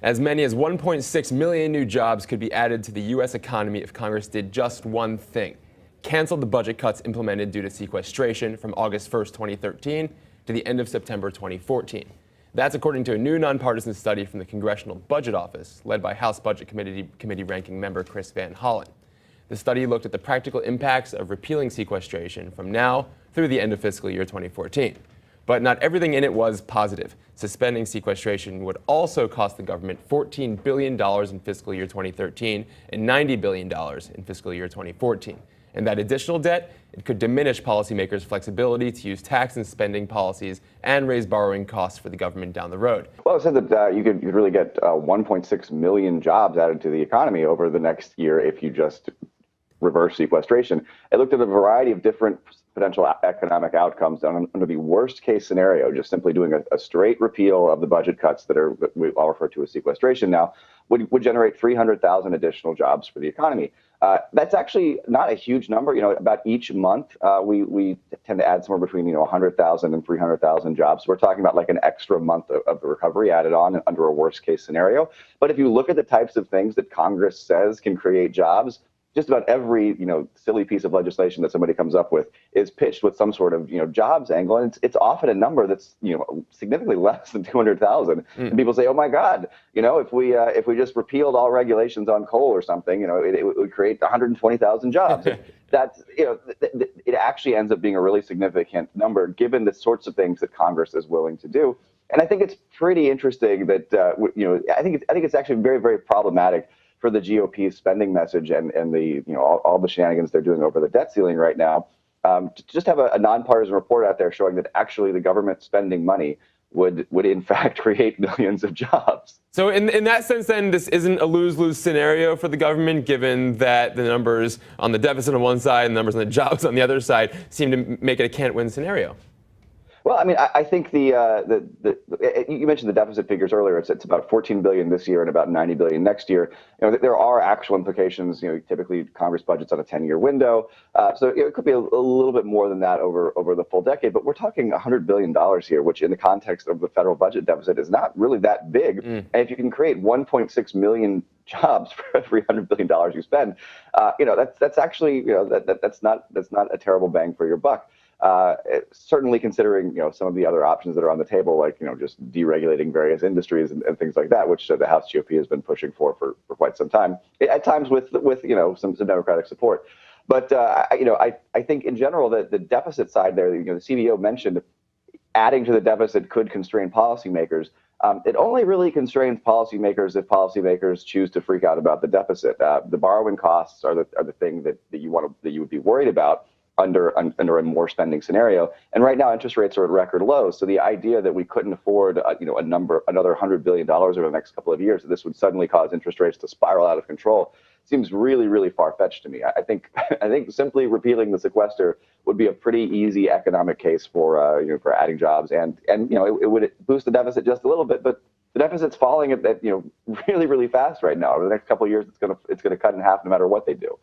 As many as 1.6 million new jobs could be added to the U.S. economy if Congress did just one thing: canceled the budget cuts implemented due to sequestration from August 1st, 2013 to the end of September 2014. That's according to a new nonpartisan study from the Congressional Budget Office, led by House Budget Committee ranking member Chris Van Hollen. The study looked at the practical impacts of repealing sequestration from now through the end of fiscal year 2014. But not everything in it was positive. Suspending sequestration would also cost the government $14 billion in fiscal year 2013 and $90 billion in fiscal year 2014. And that additional debt, it could diminish policymakers' flexibility to use tax and spending policies and raise borrowing costs for the government down the road. Well, it said that you could really get 1.6 million jobs added to the economy over the next year if you just reverse sequestration. It looked at a variety of different potential economic outcomes under the worst case scenario. Just simply doing a straight repeal of the budget cuts that we all refer to as sequestration now would generate 300,000 additional jobs for the economy. That's actually not a huge number. About each month, we tend to add somewhere between 100,000 and 300,000 jobs. We're talking about like an extra month of the recovery added on under a worst case scenario. But if you look at the types of things that Congress says can create jobs, just about every silly piece of legislation that somebody comes up with is pitched with some sort of jobs angle, and it's often a number that's significantly less than 200,000. And people say, oh my God, if we just repealed all regulations on coal or something, it would create 120,000 jobs. That's it actually ends up being a really significant number given the sorts of things that Congress is willing to do. And I think it's pretty interesting that I think it's actually very, very problematic for the GOP's spending message and the all the shenanigans they're doing over the debt ceiling right now, to just have a nonpartisan report out there showing that actually the government spending money would in fact create millions of jobs. So in that sense, then, this isn't a lose-lose scenario for the government, given that the numbers on the deficit on one side and the numbers on the jobs on the other side seem to make it a can't-win scenario. Well, I mean, I think you mentioned the deficit figures earlier. It's about 14 billion this year and about 90 billion next year. There are actual implications. Typically Congress budgets on a 10-year window, so it could be a little bit more than that over the full decade. But we're talking $100 billion here, which in the context of the federal budget deficit is not really that big. And if you can create 1.6 million jobs for every $100 billion you spend, that's actually that's not a terrible bang for your buck. Certainly considering some of the other options that are on the table, like just deregulating various industries and things like that, which the House GOP has been pushing for quite some time, at times with some Democratic support. But I think in general that the deficit side there, the CBO mentioned adding to the deficit could constrain policymakers. It only really constrains policymakers if policymakers choose to freak out about the deficit. The borrowing costs are the thing that you would be worried about under a more spending scenario. And right now, interest rates are at record lows. So the idea that we couldn't afford another $100 billion over the next couple of years, that this would suddenly cause interest rates to spiral out of control, seems really, really far-fetched to me. I think simply repealing the sequester would be a pretty easy economic case for adding jobs, and it would boost the deficit just a little bit, but the deficit's falling at really, really fast right now. Over the next couple of years, it's gonna cut in half no matter what they do.